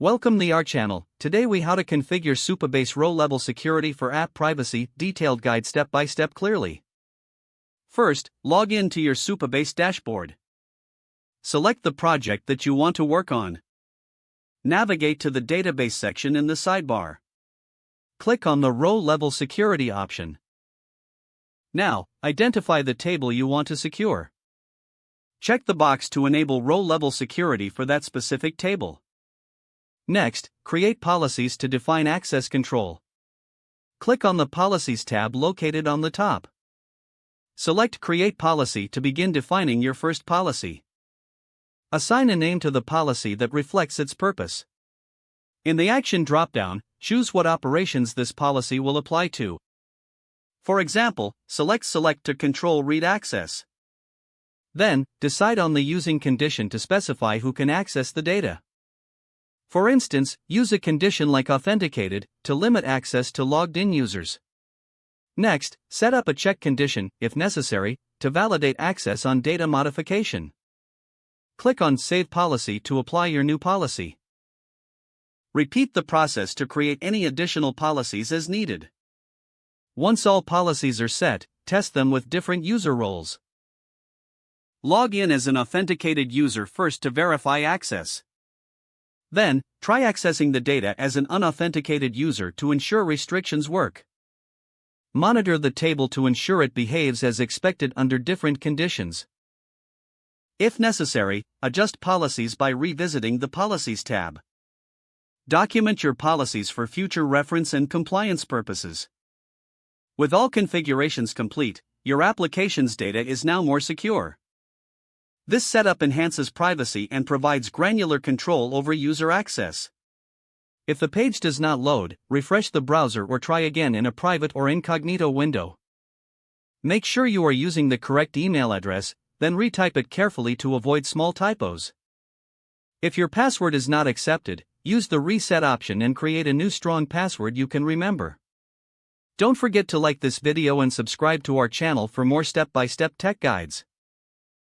Welcome to our channel. Today we how to configure Supabase Row Level Security for app privacy, detailed guide step by step clearly. First, log in to your Supabase dashboard. Select the project that you want to work on. Navigate to the database section in the sidebar. Click on the Row Level Security option. Now, identify the table you want to secure. Check the box to enable row level security for that specific table. Next, create policies to define access control. Click on the Policies tab located on the top. Select Create Policy to begin defining your first policy. Assign a name to the policy that reflects its purpose. In the Action dropdown, choose what operations this policy will apply to. For example, select to control read access. Then, decide on the using condition to specify who can access the data. For instance, use a condition like authenticated to limit access to logged-in users. Next, set up a check condition, if necessary, to validate access on data modification. Click on Save Policy to apply your new policy. Repeat the process to create any additional policies as needed. Once all policies are set, test them with different user roles. Log in as an authenticated user first to verify access. Then, try accessing the data as an unauthenticated user to ensure restrictions work. Monitor the table to ensure it behaves as expected under different conditions. If necessary, adjust policies by revisiting the Policies tab. Document your policies for future reference and compliance purposes. With all configurations complete, your application's data is now more secure. This setup enhances privacy and provides granular control over user access. If the page does not load, refresh the browser or try again in a private or incognito window. Make sure you are using the correct email address, then retype it carefully to avoid small typos. If your password is not accepted, use the reset option and create a new strong password you can remember. Don't forget to like this video and subscribe to our channel for more step-by-step tech guides.